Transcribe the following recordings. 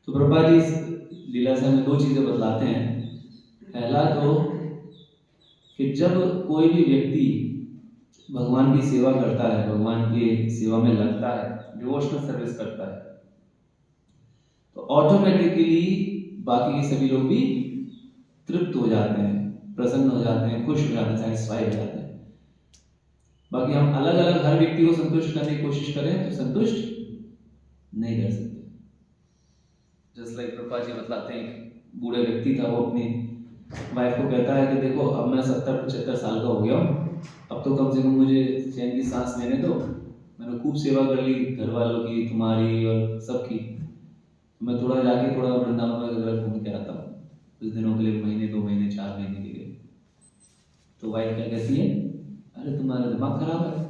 तो प्रभुपाद जी इस लीला से हमें दो चीजें बतलाते हैं। पहला तो कि जब कोई भी व्यक्ति भगवान की सेवा करता है, भगवान की सेवा में लगता है, डिवोशनल सर्विस करता है, तो ऑटोमेटिकली बाकी के सभी लोग भी तृप्त हो जाते हैं, प्रसन्न हो जाते हैं, खुश हो जाते हैं, सेटिस्फाई हो जाते हैं। बाकी हम अलग अलग हर व्यक्ति को संतुष्ट करने की कोशिश करें तो संतुष्ट नहीं कर सकते। जस्ट लाइक प्रभुपाद जी बतलाते हैं, एक बूढ़े व्यक्ति था, वो अपनी वाइफ को कहता है कि देखो अब मैं 70-75 साल का हो गया हूँ, अब तो कम से कम मुझे चैन की सांस लेने दो, मैंने खूब सेवा कर ली घर वालों की, तुम्हारी और सबकी, मैं थोड़ा जाके थोड़ा वृंदावन वगैरह घूम के आता हूँ कुछ दिनों के लिए, महीने 2 महीने 4 महीने के लिए। तो वाइफ क्या कहती है, अरे तुम्हारा दिमाग खराब है,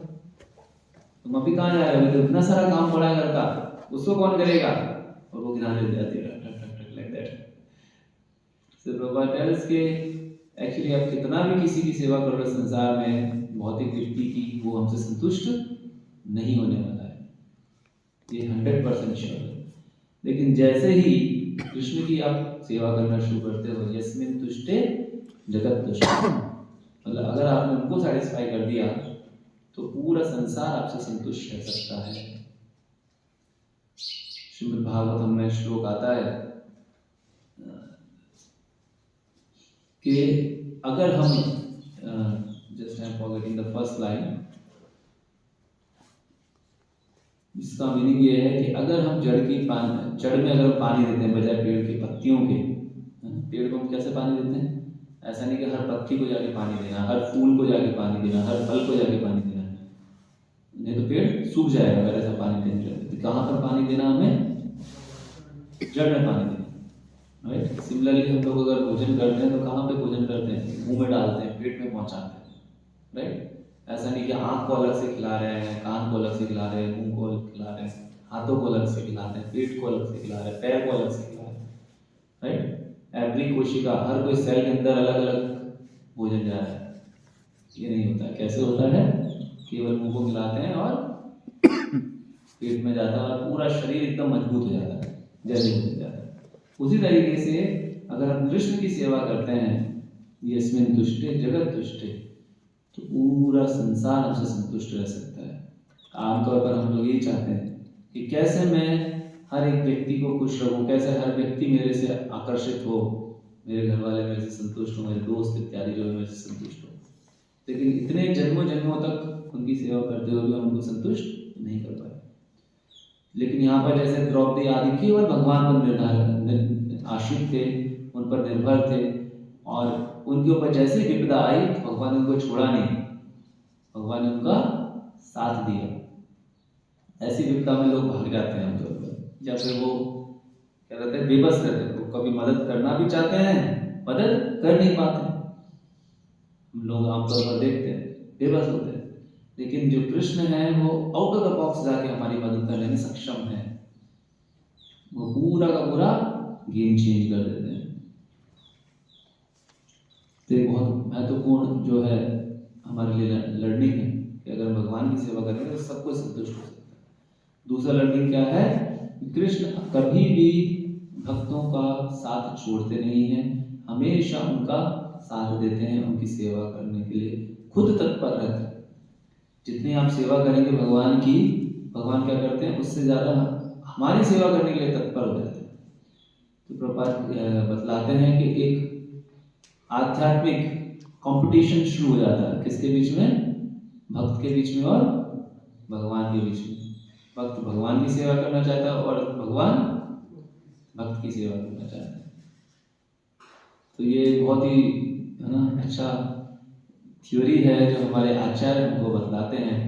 तुम अभी कहाँ जा रहे हो, तो इतना सारा काम पड़ा है घर का, उसको कौन करेगा। और वो किनारे ले जाती है, टक टक टक like that. So Prabhupada tells के एक्चुअली आप कितना भी किसी की सेवा कर रहे हो संसार में, भौतिक व्यक्ति की, वो हमसे संतुष्ट नहीं होने वाला है, ये 100% श्योर है। लेकिन जैसे ही कृष्ण की आप सेवा करना शुरू करते हो, यस्मिन तुष्टे जगत तुष्टे, मतलब अगर आपने उनको सेटिस्फाई कर दिया तो पूरा संसार आपसे संतुष्ट रह सकता है। श्रीमद् भागवतम में श्लोक आता है कि अगर हम just I am forgetting the first line, इसका मीनिंग ये है कि अगर हम जड़ में अगर पानी देते हैं बजाय पेड़ की पत्तियों के, पेड़ को हम कैसे पानी देते हैं, ऐसा नहीं कि हर पत्ती को जाके पानी देना, हर फूल को जाके पानी देना, हर फल को जाके पानी देना, नहीं तो पेड़ सूख जाएगा अगर ऐसा पानी देने लगे। तो कहाँ पर पानी देना, हमें जड़ में पानी देना, राइट। सिमिलरली हम लोग अगर भोजन करते हैं तो कहाँ पे भोजन करते हैं, मुंह में डालते हैं, पेट में पहुंचाते हैं, राइट। ऐसा नहीं कि आँख को अलग से खिला रहे हैं, कान को अलग से खिला रहे हैं, मुंह को अलग खिला रहे हैं, हाथों को अलग से खिला रहे हैं, पेट को अलग से खिला रहे हैं, पैर को अलग से खिला रहे हैं, राइट। एवरी कोशिका, हर कोई सेल के अंदर अलग अलग भोजन जा रहा है, ये नहीं होता। कैसे होता है, केवल मुंह को खिलाते हैं और पेट में जाता है और पूरा शरीर एकदम मजबूत हो जाता है, जैसे हो जाता है। उसी तरीके से अगर हम कृष्ण की सेवा करते हैं, यस्मिन तुष्टे जगत तुष्टे, तो पूरा संसार हमसे संतुष्ट रह सकता है। आमतौर पर हम लोग यही चाहते हैं कि कैसे मैं हर एक व्यक्ति को खुश रखूं, कैसे हर व्यक्ति मेरे से आकर्षित हो, मेरे घर वाले मेरे से संतुष्ट हो, मेरे दोस्त इत्यादि जो है मेरे से संतुष्ट हो। लेकिन इतने जन्मों जन्मों तक उनकी सेवा करते हुए भी हम उनको संतुष्ट नहीं कर पाए। लेकिन यहाँ पर जैसे द्रौपदी आदि केवल भगवान पर आश्रित थे, उन पर निर्भर थे, और उनके ऊपर जैसे विपदा आई तो भगवान ने उनको छोड़ा नहीं, भगवान ने उनका साथ दिया। ऐसी विपदा में लोग भाग जाते हैं आमतौर पर, या फिर वो क्या कहते हैं, बेबस रहते हैं, वो कभी मदद करना भी चाहते हैं, मदद कर नहीं पाते। हम लोग आमतौर पर देखते हैं बेबस होते हैं। लेकिन जो कृष्ण है वो आउट ऑफ द बॉक्स जाके हमारी मदद करने में सक्षम है, वो पूरा का पूरा गेम चेंज कर देते हैं। तो ये बहुत महत्वपूर्ण जो है हमारे लिए लर्निंग है कि अगर भगवान की सेवा करेंगे तो सब कुछ संतुष्ट हो सकता है। दूसरा लर्निंग क्या है, कृष्ण कभी भी भक्तों का साथ छोड़ते नहीं हैं, हमेशा उनका साथ देते हैं, उनकी सेवा करने के लिए खुद तत्पर रहते हैं। जितनी आप सेवा करेंगे भगवान की, भगवान क्या करते हैं, उससे ज़्यादा हमारी सेवा करने के लिए तत्पर हो जाते हैं। तो प्रभुपाद बतलाते हैं कि एक आध्यात्मिक कंपटीशन शुरू हो जाता है, किसके बीच में, भक्त के बीच में और भगवान के बीच में। भक्त भगवान की सेवा करना चाहता है और भगवान भक्त की सेवा करना चाहता है। तो ये बहुत ही है ना अच्छा थ्योरी है जो हमारे आचार्य हमको बतलाते हैं।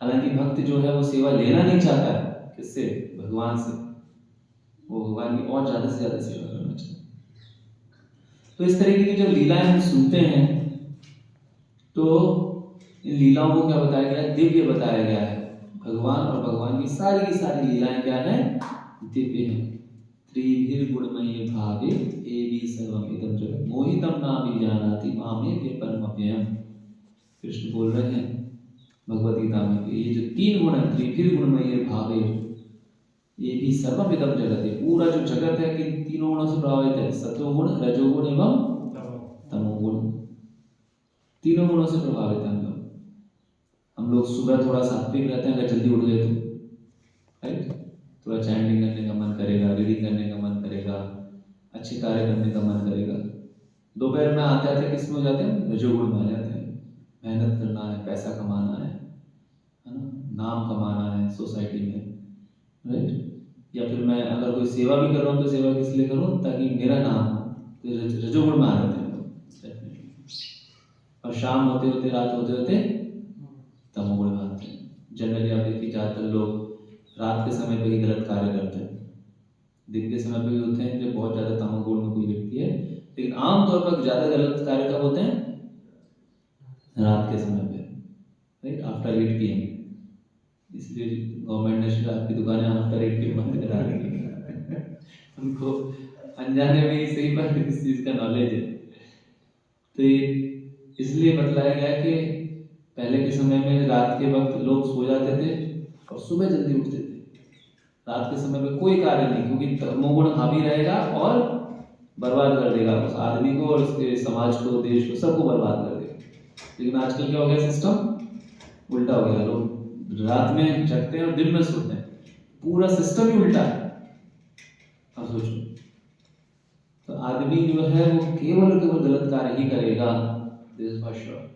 हालांकि भक्त जो है वो सेवा लेना नहीं चाहता है, किससे, भगवान से, वो भगवान की और ज़्यादा से ज़्यादा सेवा करना चाहता है। तो इस तरीके की जो लीलाएं हम सुनते हैं, तो इन लीलाओं को क्या बताया गया है, दिव्य बताया गया है। भगवान और भगवान की सारी लीलाएं क्या है, दिव्य है। त्रिभिर्गुणमयी भावे एवि सर्वमिदं जगत् मोहितं नाभिजानाति मामेव परमव्ययम्। कृष्ण बोल रहे हैं भगवद गीता में कि ये जो 3 गुण है, त्रिभिर्गुणमयी भावे ये भी सर्वमिदं जगत है, पूरा जो जगत है से प्रभावित है, सत्वगुण, रजोगुण एवं तमोगुण, तीनों गुणों से प्रभावित है हम लोग सुबह थोड़ा सात्विक रहते हैं अगर जल्दी उठ गए तो, राइट, थोड़ा चैंटिंग करने का मन करेगा, रीडिंग करने का मन करेगा, अच्छे कार्य करने का मन करेगा। दोपहर में आते आते किस में हो जाते हैं, रजोगुण में आ जाते हैं, मेहनत करना है, पैसा कमाना है ना, नाम कमाना है सोसाइटी में, राइट, या फिर मैं अगर कोई सेवा भी कर रहा हूँ तो सेवा किस लिए करूँ, ताकि मेरा नाम हो, तो रजोगुण में आ जाते हैं लोग। और शाम होते होते, रात होते होते तमोगुण में आते हैं। जनरली आप देखिए ज़्यादातर लोग रात के समय पे ही गलत कार्य करते हैं, दिन के समय पे भी होते हैं जो बहुत ज़्यादा तमोगुण में कोई व्यक्ति है, लेकिन आमतौर पर ज़्यादा गलत कार्य कब होते हैं, रात के समय पे, राइट, आफ्टर 8 PM। इसलिए गवर्नमेंट ने शराब की दुकानें आफ्टर 8 PM बंद करा दी है उनको अनजाने में ही सही पर इस चीज़ का नॉलेज है। तो ये इसलिए बतलाया गया कि पहले के समय में रात के वक्त लोग सो जाते थे और सुबह जल्दी उठते थे। रात के समय में कोई कार्य नहीं, क्योंकि तमोगुण हावी रहेगा और बर्बाद कर देगा उस आदमी को और उसके समाज को, देश को, सबको बर्बाद कर देगा। लेकिन आजकल क्या हो गया, सिस्टम उल्टा हो गया, लोग रात में जगते हैं और दिन में सोते हैं, पूरा सिस्टम ही उल्टा है। अब सोचो, तो आदमी जो है वो केवल और केवल गलत कार्य ही करेगा, दिस इज फॉर श्योर।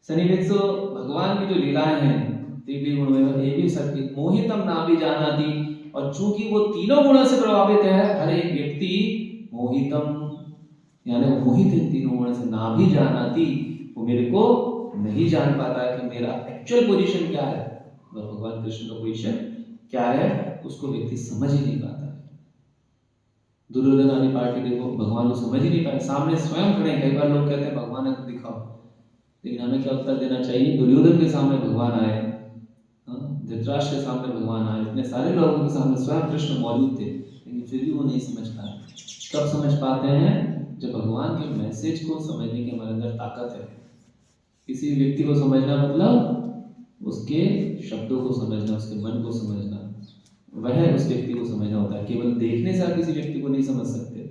सन्निवेशो भगवान की जो लीलाएं हैं, तीन गुण में ये भी सत्य मोहितम ना भी जाना थी, और चूंकि वो तीनों गुणों से प्रभावित है, हर एक व्यक्ति मोहितम यानी मोहित है तीनों गुणों से, ना भी जाना थी, वो मेरे को नहीं जान पाता है कि मेरा एक्चुअल पोजीशन क्या है, भगवान कृष्ण का पोजीशन क्या है, उसको व्यक्ति समझ ही नहीं पाता है। दुर्योधन आदि पार्टी देखो, भगवान को समझ ही नहीं पाए, सामने स्वयं खड़े हैं। कई बार लोग कहते हैं भगवान है तो दिखाओ, लेकिन हमें क्या उत्तर देना चाहिए, दुर्योधन के सामने भगवान आए, धृतराष्ट्र के सामने भगवान आए, इतने सारे लोगों के सामने स्वयं कृष्ण मौजूद थे, लेकिन फिर भी वो नहीं समझ पाए। कब समझ पाते हैं, जब भगवान के मैसेज को समझने की हमारे अंदर ताकत है। किसी व्यक्ति को समझना मतलब उसके शब्दों को समझना, उसके मन को समझना, वह उस व्यक्ति को समझना होता है। केवल देखने से आप किसी व्यक्ति को नहीं समझ सकते।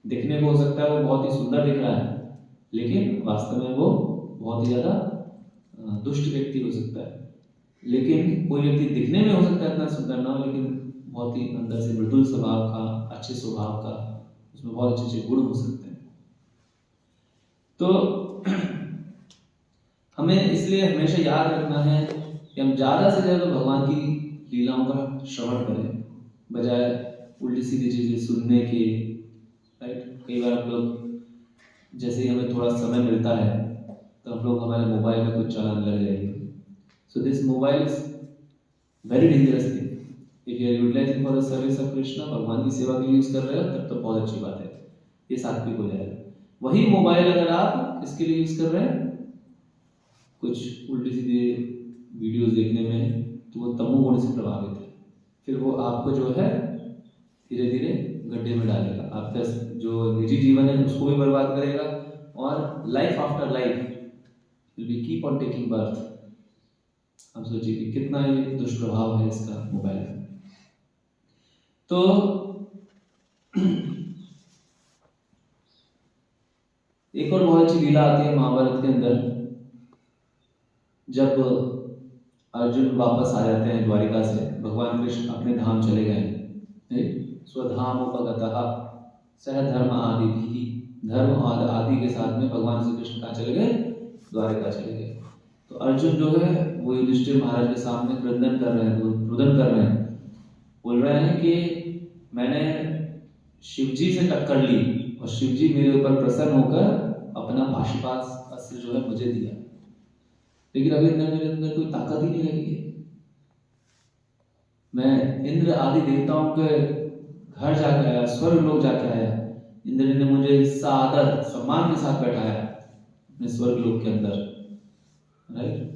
दिखने को हो सकता है वो बहुत ही सुंदर दिख रहा है, लेकिन वास्तव में वो बहुत ही ज़्यादा दुष्ट व्यक्ति हो सकता है। लेकिन कोई व्यक्ति दिखने में हो सकता है इतना सुंदर ना हो, लेकिन बहुत ही अंदर से मृदुल स्वभाव का, अच्छे स्वभाव का, उसमें बहुत अच्छे अच्छे गुण हो सकते हैं। तो हमें इसलिए हमेशा याद रखना है कि हम ज़्यादा से ज़्यादा भगवान की लीलाओं का श्रवण करें, बजाय उल्टी सीधी चीज़ें सुनने के, राइट। कई बार हम लोग जैसे ही हमें थोड़ा समय मिलता है तो हम लोग हमारे मोबाइल में कुछ चलाने लग जाएंगे। So this mobile is very dangerous thing. If you are utilising for the service of Krishna, भगवान की सेवा के लिए यूज़ कर रहे हो, तब तो बहुत अच्छी बात है, ये सात्विक हो जाएगा। वही मोबाइल अगर आप इसके लिए यूज़ कर रहे हैं कुछ उल्टी सीधी वीडियोस देखने में, तो वो तमोगुण से प्रभावित है। फिर वो आपको जो है धीरे धीरे गड्ढे में डालेगा, आपका जो निजी जीवन है उसको भी बर्बाद करेगा, और life after life will be keep on taking birth. आप सोचिए कि कितना ये दुष्प्रभाव है इसका मोबाइल। तो एक और बहुत अच्छी लीला आती है महाभारत के अंदर, जब अर्जुन वापस आ जाते हैं द्वारिका से, भगवान कृष्ण अपने धाम चले गए, स्वधाम उपगतः सह धर्म आदि भी, धर्म आदि के साथ में भगवान श्री कृष्ण कहाँ चले गए, द्वारिका चले गए। तो अर्जुन जो है वो युधिष्ठिर महाराज के सामने रुदन कर रहे हैं, बोल रहे हैं कि मैंने शिवजी से टक्कर ली और शिवजी मेरे ऊपर प्रसन्न होकर अपना पाशुपात अस्त्र जो है मुझे दिया, लेकिन अभी मेरे अंदर कोई ताकत ही नहीं लगी है। मैं इंद्र आदि देवताओं के घर जाके आया, स्वर्ग लोक जाके आया, इंद्र ने मुझे सादर सम्मान के साथ बैठाया अपने स्वर्ग लोक के अंदर, राइट।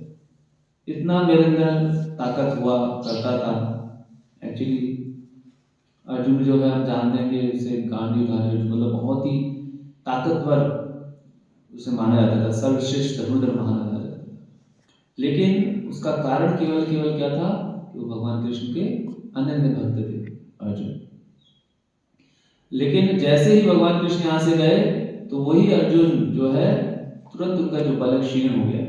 इतना मेरे अंदर ताकत हुआ करता था। एक्चुअली अर्जुन जो है हम जानते हैं कि उसे गांडीव मतलब बहुत ही ताकतवर उसे माना जाता था, सर्वश्रेष्ठ धनुर्धर माना जाता था, लेकिन उसका कारण केवल क्या था कि वो भगवान कृष्ण के अनन्य भक्त थे अर्जुन। लेकिन जैसे ही भगवान कृष्ण यहाँ से गए तो वही अर्जुन जो है तुरंत उनका जो बल क्षीण हो गया।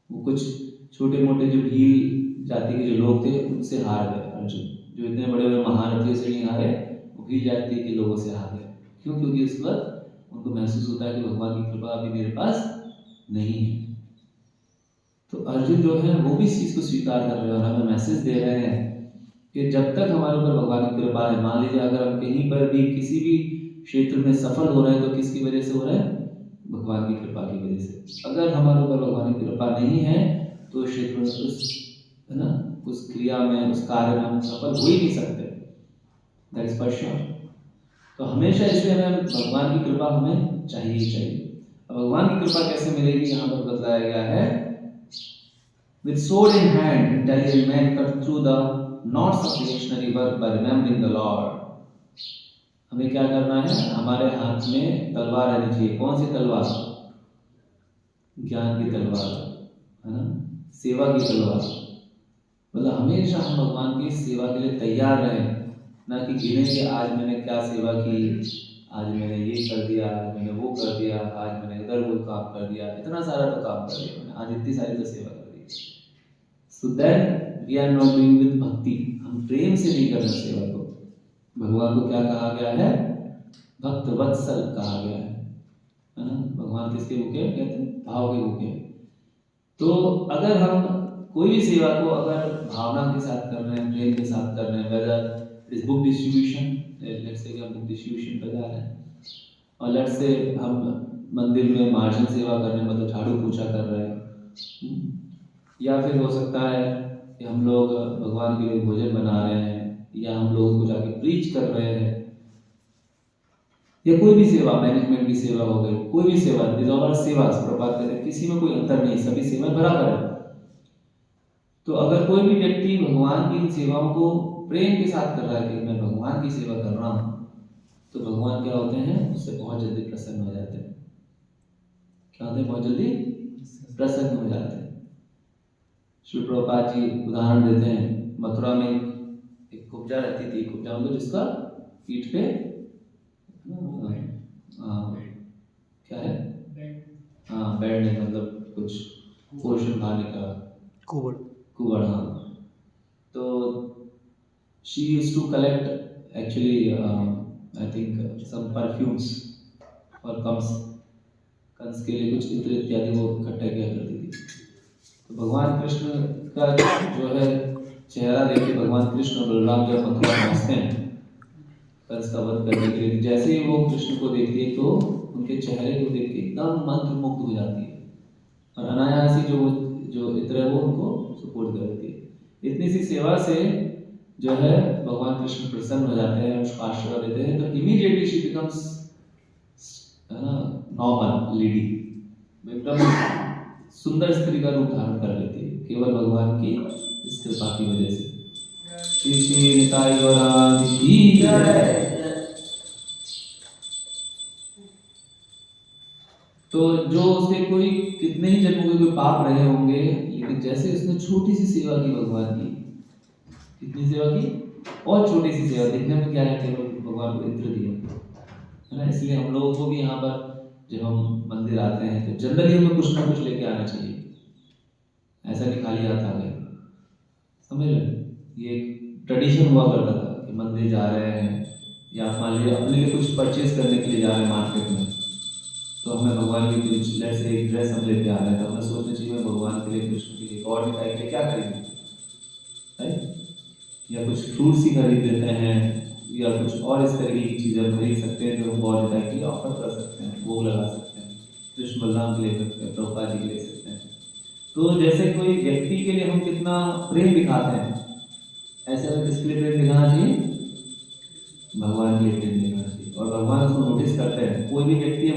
वो कुछ छोटे मोटे जो भील जाति के जो लोग थे उनसे हार गए अर्जुन। जो इतने बड़े बड़े महारथियों से नहीं हारे, वो भील जाति के लोगों से हार गए। क्यों? क्योंकि उस वक्त उनको महसूस होता है कि भगवान की कृपा अभी मेरे पास नहीं है। तो अर्जुन जो है वो भी इस चीज को स्वीकार कर रहे हैं और हमें मैसेज दे रहे हैं कि जब तक हमारे ऊपर भगवान की कृपा है, मान लीजिए अगर हम कहीं पर भी किसी भी क्षेत्र में सफल हो रहे हैं तो किसकी वजह से हो रहा है? भगवान की कृपा की वजह से। अगर हमारे ऊपर भगवान की कृपा नहीं है तो उस क्षेत्र में है ना, उस क्रिया में, उस कार्य में हम सफल हो ही नहीं सकते। That is for sure. तो हमेशा इसलिए हमें भगवान की कृपा हमें चाहिए ही चाहिए। अब भगवान की कृपा कैसे मिलेगी यहाँ पर बताया गया है, with sword in hand intelligent man cut through the knots of reactionary work by remembering the Lord। हमें क्या करना है? हमारे हाथ में तलवार रहनी चाहिए। कौन सी तलवार? ज्ञान की तलवार, है ना, सेवा की तलवार। मतलब हमेशा हम भगवान की सेवा के लिए तैयार रहें, ना कि गिने कि आज मैंने क्या सेवा की, आज मैंने ये कर दिया, आज मैंने वो कर दिया, आज मैंने इधर वो काम कर दिया, इतना सारा तो काम कर दिया मैंने, आज इतनी सारी तो सेवा कर दी। So then we are not doing with bhakti. हम प्रेम से नहीं कर रहे सेवा को। भगवान को क्या कहा गया है? भक्त वत्सल कहा गया है ना। भगवान किसके भूखे कहते हैं? भाव के भूखे। तो अगर हम कोई भी सेवा को अगर भावना के साथ कर रहे हैं, प्रेम के साथ कर रहे हैं, whether is book distribution, let's say हम बुक डिस्ट्रीब्यूशन पर जा रहे हैं और लेट्स से हम मंदिर में मार्जिन सेवा कर रहे हैं, मतलब झाड़ू पोछा कर रहे हैं, या फिर हो सकता है कि हम लोग भगवान के लिए भोजन बना रहे हैं, या हम लोगों को जाके प्रीच कर रहे हैं, या कोई भी सेवा, मैनेजमेंट की सेवा हो गई, कोई भी सेवा, दिस ऑल आर सेवा। प्रभात कहते हैं किसी में कोई अंतर नहीं, सभी सेवाएं बराबर है। तो अगर कोई भी व्यक्ति भगवान की इन सेवाओं को प्रेम के साथ कर रहा है कि मैं भगवान की सेवा कर रहा हूं, तो भगवान क्या होते हैं? उससे बहुत जल्दी प्रसन्न हो जाते हैं। क्या होते हैं? बहुत जल्दी प्रसन्न हो जाते हैं। श्री प्रभुपाद जी उदाहरण देते हैं, मथुरा में एक कुब्जा रहती थी। कुब्जा मतलब जिसका पीठ पे क्या है? हाँ, बेड नहीं, मतलब कुछ पोर्शन बाहर निकला, कुबड़ कुबड़। हाँ, तो she used to collect actually I think some perfumes और कंस के लिए कुछ इत्र इत्यादि वो इकट्ठा किया करती थी। तो भगवान कृष्ण का जो है चेहरा देखिए, भगवान कृष्ण और बलराम जब मथुरा पहुंचते हैं कंस का वध करने के लिए, जैसे ही वो कृष्ण को देखती है तो उनके चेहरे को देख के एकदम मंत्रमुग्ध हो जाती है और अनायास ही जो इत्र है वो उनको सपोर्ट कर देती है। इतनी सी सेवा से जो है भगवान कृष्ण प्रसन्न हो जाते हैं, उसको आशीर्वाद देते हैं। तो immediately she becomes normal lady, एकदम सुंदर स्त्री का रूप धारण कर लेती है, केवल भगवान की इस कृपा की वजह से। श्री श्री निताई गौरांग की जय। तो जो उसके कोई कितने ही जन्मों के कोई पाप रहे होंगे, लेकिन जैसे उसने छोटी सी सेवा की भगवान की, कितनी सेवा की? और छोटी सी सेवा, दिखने में क्या है, केवल भगवान को इत्र दिया, है ना। इसलिए हम लोगों को भी यहाँ पर जब हम मंदिर आते हैं तो जनरली हमें कुछ ना कुछ लेके आना चाहिए, ऐसा नहीं खाली हाथ आ गए, समझ लो। ये एक ट्रेडिशन हुआ करता था कि मंदिर जा रहे हैं या मान लीजिए अपने लिए कुछ परचेज करने के लिए जा रहे हैं मार्केट में, तो हमें भगवान की कुछ लेट्स से एक ड्रेस हम लेके आ रहे हैं, तो हमें सोचना चाहिए मैं भगवान के लिए, कृष्ण के लिए, गॉड निताई के लिए क्या खरीदूं, राइट। या कुछ फ्रूट्स ही खरीद लेते हैं, या कुछ और इस तरीके की चीज़ें हम खरीद सकते हैं जो हम गॉड निताई के लिए ऑफर कर सकते हैं, भोग लगा सकते हैं, कृष्ण बलराम के ले सकते हैं, प्रभुपाद जी के ले सकते हैं। तो जैसे कोई व्यक्ति के लिए हम कितना प्रेम दिखाते हैं, ऐसे हमें किसके लिए प्रेम दिखाना चाहिए? भगवान के लिए प्रेम दिखाना चाहिए। और भगवान उसको नोटिस करते हैं। कोई भी व्यक्ति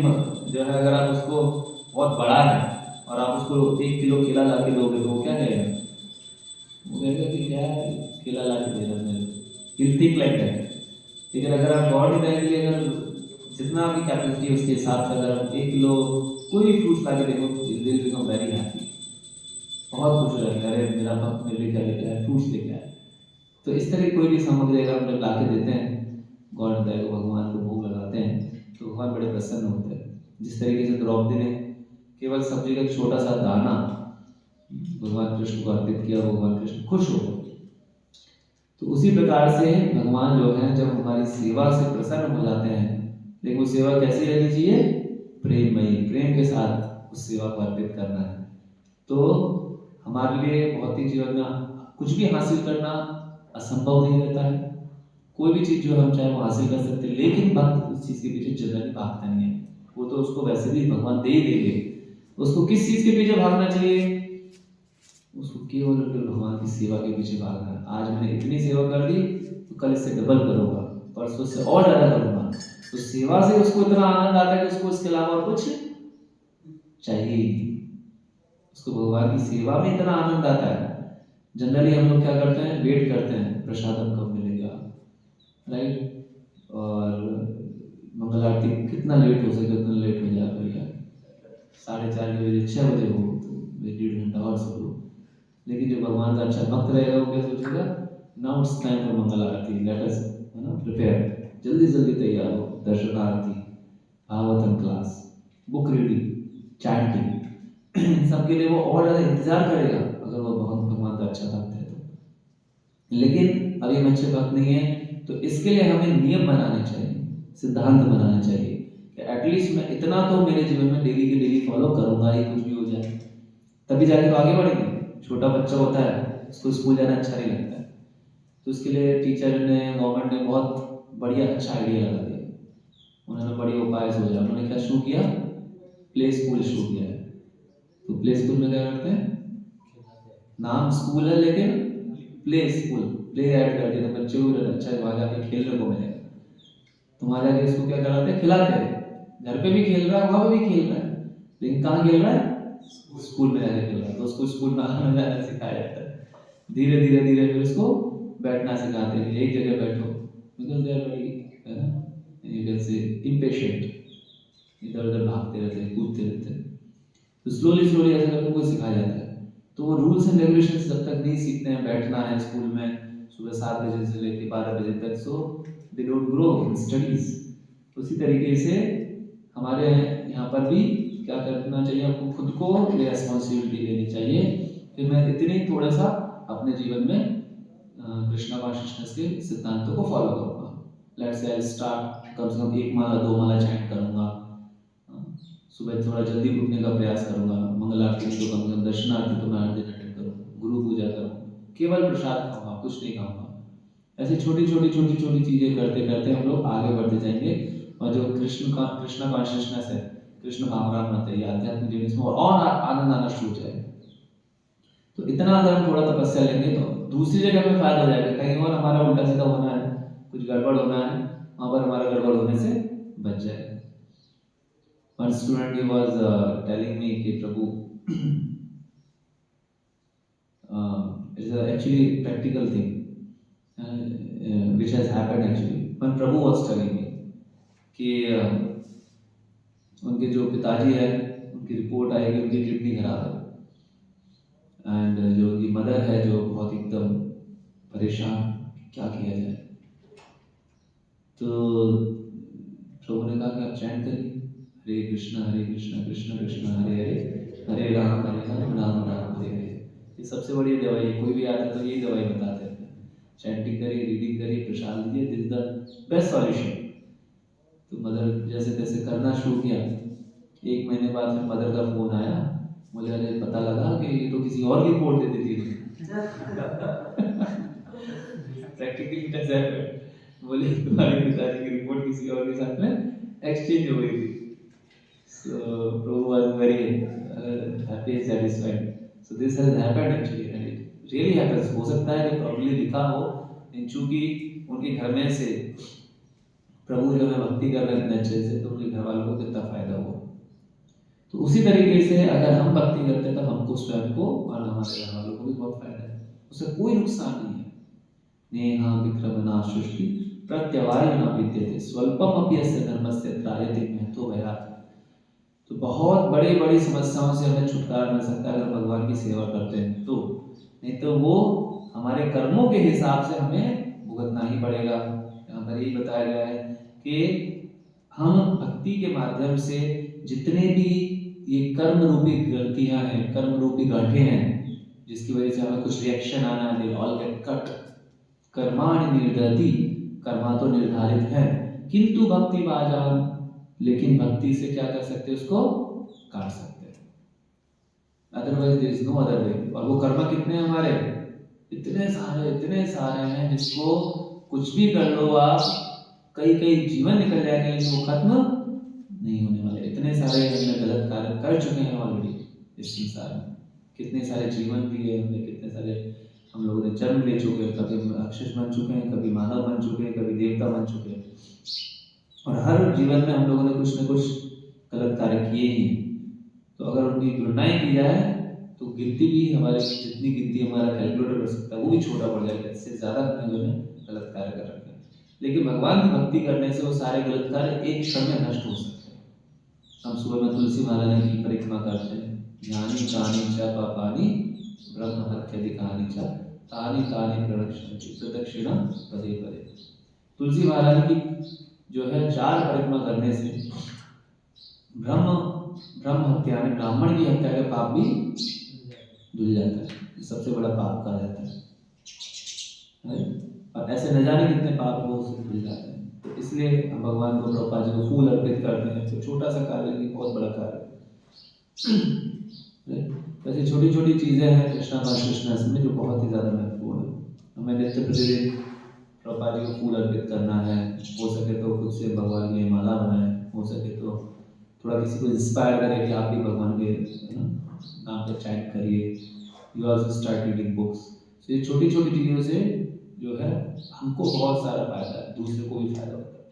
जो है, अगर आप उसको बहुत बड़ा है और आप उसको 1 किलो केला ला के दोगे तो वो क्या कहेगा? वो कहेगा कि क्या केला ला के दे रहा है, विल थिंक लाइक दैट। लेकिन अगर आप गॉड निताई के लिए अगर जितना आपकी कैपेसिटी है उसके हिसाब से अगर आप 1 किलो कोई भी फ्रूट्स ला के देखो, विल बिकम वेरी हैप्पी, बहुत खुश हो जाएगा, अरे मेरा भक्त मेरे लिए क्या लेके आया, फ्रूट्स लेके आया। तो इस तरह कोई भी सामग्री अगर हम जब ला के देते हैं गॉड अध्याय को भगवान को भोग लगाते हैं तो भगवान बड़े प्रसन्न होते हैं। जिस तरीके से द्रौपदी ने केवल सब्जी का एक छोटा सा दाना भगवान कृष्ण को अर्पित किया, भगवान कृष्ण खुश हो गए। तो उसी प्रकार से भगवान जो है जब हमारी सेवा से प्रसन्न हो जाते हैं, लेकिन वो सेवा कैसी रहनी चाहिए? प्रेममयी, प्रेम के साथ उस सेवा को अर्पित करना है। तो हमारे लिए भौतिक जीवन में कुछ भी हासिल करना असंभव नहीं रहता है। कोई भी चीज जो हम चाहे वो हासिल कर सकते हैं, लेकिन भक्त उस चीज के पीछे जनरली भागता नहीं है। वो तो उसको वैसे भी भगवान दे ही देंगे। उसको किस चीज के पीछे भागना चाहिए? उसको केवल भगवान की सेवा के पीछे भागना है। आज मैंने इतनी सेवा कर दी तो कल इससे डबल करूंगा, परसों से और ज्यादा करूंगा। तो सेवा से उसको इतना आनंद आता है कि उसको इसके अलावा और कुछ चाहिए ही नहीं। उसको भगवान की सेवा में इतना आनंद आता है। जनरली हम लोग क्या करते हैं? वेट करते हैं प्रसादम कब मिलेगा, राइट? और मंगल आरती कितना लेट हो सके उतना लेट हो जाए भैया, 4:30 बजे 6 बजे हो तो 1.5 घंटा और सो लो। लेकिन जो भगवान का अच्छा भक्त रहेगा वो क्या सोचेगा? Now it's time for mangal aarti, let us prepare, जल्दी जल्दी तैयार हो, दर्शन आरती, Bhagavatam class, book reading, chanting, इन सब के लिए वो और ज़्यादा इंतजार करेगा अगर वो भगवान का अच्छा भक्त है तो। लेकिन अभी हम अच्छे भक्त नहीं है, तो इसके लिए हमें नियम बनाने चाहिए, सिद्धांत बनाने चाहिए कि एटलीस्ट मैं इतना तो मेरे जीवन में डेली के डेली फॉलो करूंगा ही, कुछ भी हो जाए, तभी जाके तो आगे बढ़ेंगे। छोटा बच्चा होता है, उसको स्कूल जाना अच्छा नहीं लगता है, तो उसके लिए टीचर ने, गवर्नमेंट ने बहुत बढ़िया अच्छा आइडिया लगा दिया। उन्होंने बड़ी उपाय सोचा। उन्होंने क्या शुरू किया? प्ले स्कूल शुरू किया है। तो प्ले स्कूल में क्या करते हैं? नाम स्कूल है लेकिन प्ले स्कूल, प्ले ऐड कर दिया, तो बच्चे को अच्छा वहां जाके खेलने को मिलेगा। तो वहां जाके इसको क्या कराते हैं? खिलाते हैं। घर पे भी खेल रहा है, वहां पे भी खेल रहा है, लेकिन कहाँ खेल रहा है? स्कूल में जाके खेल रहा है। तो उसको स्कूल में आना जाना सिखाया जाता है। धीरे धीरे धीरे फिर उसको बैठना सिखाते हैं, एक जगह बैठो, बिकॉज दे आर वेरी, है ना, यू कैन से इम्पेशेंट, इधर उधर भागते रहते हैं, कूदते रहते हैं। तो स्लोली स्लोली ऐसा करके उनको सिखाया जाता है। तो वो रूल्स एंड रेगुलेशंस जब तक नहीं सीखते हैं, बैठना है स्कूल में सुबह 7 बजे से लेकर 12 बजे तक, so they don't grow in studies. उसी तरीके से हमारे यहाँ पर भी क्या करना चाहिए? आपको खुद को ये रेस्पॉन्सिबिलिटी लेनी चाहिए कि मैं इतने थोड़ा सा अपने जीवन में कृष्णा कॉन्शियसनेस के सिद्धांतों को फॉलो करूंगा। लेट्स से आई स्टार्ट, कम से कम 1 माला 2 माला चैंट करूंगा, सुबह थोड़ा जल्दी उठने का प्रयास करूंगा, मंगल आरती तो कम से कम, दर्शन आरती तो मैं हर दिन अटेंड करूंगा, गुरु पूजा करूंगा, केवल प्रसाद खाऊंगा, कुछ नहीं खाऊंगा। ऐसी छोटी छोटी छोटी छोटी चीजें करते करते हम लोग आगे बढ़ते जाएंगे। और जो कृष्णा कॉन्शियसनेस है, कृष्ण भावना है, आध्यात्मिक जीवन में और आनंद आना शुरू हो जाएगा। तो इतना अगर हम थोड़ा तपस्या लेंगे तो दूसरी जगह में फायदा हो जाएगा। कहीं और हमारा उल्टा सीधा होना है, कुछ गड़बड़ होना है, वहां पर हमारा गड़बड़ होने से बच जाएगा। One student he was telling me कि प्रभु it's actually practical thing which has happened actually. When Prabhu was telling me कि उनके जो पिताजी है उनकी रिपोर्ट आई कि उनकी किडनी खराब है, एंड जो उनकी मदर है जो बहुत एकदम परेशान, क्या किया जाए। तो प्रभु ने कहा कि आप चैंट करिए, हरे कृष्णा कृष्ण कृष्ण हरे हरे, हरे राम राम राम हरे हरे। ये सबसे बड़ी दवाई है। कोई भी आता है तो यही दवाई बताते हैं, चैंटिंग करिए, रीडिंग करिए, प्रसाद लीजिए, दिस द बेस्ट सॉल्यूशन। तो मदर जैसे तैसे करना शुरू किया। 1 महीने बाद फिर मदर का फोन आया, मुझे अरे पता लगा कि ये तो किसी और की रिपोर्ट दे दी थी। प्रैक्टिकली कैसे है, बोले तुम्हारे पिताजी की रिपोर्ट किसी और के साथ में एक्सचेंज हो गई थी। So Prabhu was very happy and satisfied. So this has happened actually, and it really happens. हो सकता है कि प्रॉब्लली लिखा हो, चूंकि उनके घर में से प्रभु जो है भक्ति कर रहे हैं अच्छे से, तो उनके घर वालों को कितना फायदा हुआ। तो उसी तरीके से अगर हम भक्ति करते हैं तो हमको स्वयं को और हमारे घर वालों को भी बहुत फायदा है, उससे कोई नुकसान नहीं है। नेहा विक्रमना सृष्टि प्रत्यवाय न विद्यते स्वल्पम अपि अस्य धर्मस्य त्रायते महतो भयात्। तो बहुत बड़ी बड़ी समस्याओं से हमें छुटकारा मिल सकता है अगर भगवान की सेवा करते हैं तो, नहीं तो वो हमारे कर्मों के हिसाब से हमें भुगतना ही पड़ेगा। यहाँ पर हमारे यही बताया गया है कि हम भक्ति के माध्यम से जितने भी ये कर्म रूपी गलतियां हैं, कर्म रूपी गांठें हैं, जिसकी वजह से हमें कुछ रिएक्शन आना है, दे ऑल गेट कट। कर्माणि निर्दति, कर्मा तो निर्धारित है, किंतु भक्ति बाजान, लेकिन भक्ति से क्या कर सकते हैं, उसको काट सकते हैं। Otherwise there is no other way. और वो कर्मा कितने हैं हमारे, इतने सारे हैं, जिसको कुछ भी कर लो आप, कई जीवन निकल जाएंगे, लेकिन वो खत्म नहीं होने वाले। इतने सारे हमने गलत कार्य कर चुके हैं ऑलरेडी इस संसार में, कितने सारे जीवन दिए हमने, कितने सारे हम लोगों ने जन्म ले चुके हैं, कभी राक्षस बन चुके हैं, कभी मानव बन चुके हैं, कभी देवता बन चुके हैं, और हर जीवन में हम लोगों ने कुछ न कुछ गलत कार्य किए ही। तो अगर उनकी गणनाएं की जाए तो गिनती भी हमारे, जितनी गिनती हमारा कैलकुलेटर कर सकता है वो भी छोटा पड़ जाएगा, इससे ज़्यादा हम लोगों ने गलत कार्य कर रखे हैं। लेकिन भगवान की भक्ति करने से वो सारे गलत कार्य एक क्षण में नष्ट हो सकते हैं। हम सुबह में तुलसी माला की परिक्रमा करते हैं, ज्ञानी तानी च पापानि ब्रह्म हत्याधिकानि च तानि तानि प्रणश्यन्ति प्रदक्षिणा पदे पदे। तुलसी महाराज की जो है 4 परिक्रमा करने से ब्रह्म हत्या यानी ब्राह्मण की हत्या का पाप भी धुल जाता है। सबसे बड़ा पाप कहा जाता है, और ऐसे न जाने कितने पाप वो धुल जाते हैं। तो इसलिए हम भगवान को, प्रभुपाद जी को फूल अर्पित करते हैं। तो छोटा सा कार्य लेकिन बहुत बड़ा कार्य है। वैसे छोटी छोटी चीजें हैं कृष्णाष्टमी में जो बहुत ही ज्यादा महत्वपूर्ण है। हमें नित्य प्रतिदिन प्रभुपाद जी को फूल अर्पित करना है, हो सके तो खुद से भगवान के लिए माला बनाए, हो सके तो थोड़ा किसी को इंस्पायर करें कि आप भी भगवान के नाम पर चैंट करिए। You also start reading books. तो ये छोटी छोटी चीज़ों से जो है हमको बहुत सारा फायदा है, दूसरे को भी फायदा होता है।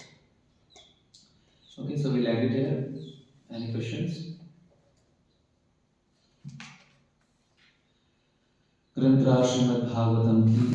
Okay, so we land it here. Any questions? ग्रंथराज श्रीमद् भागवतम की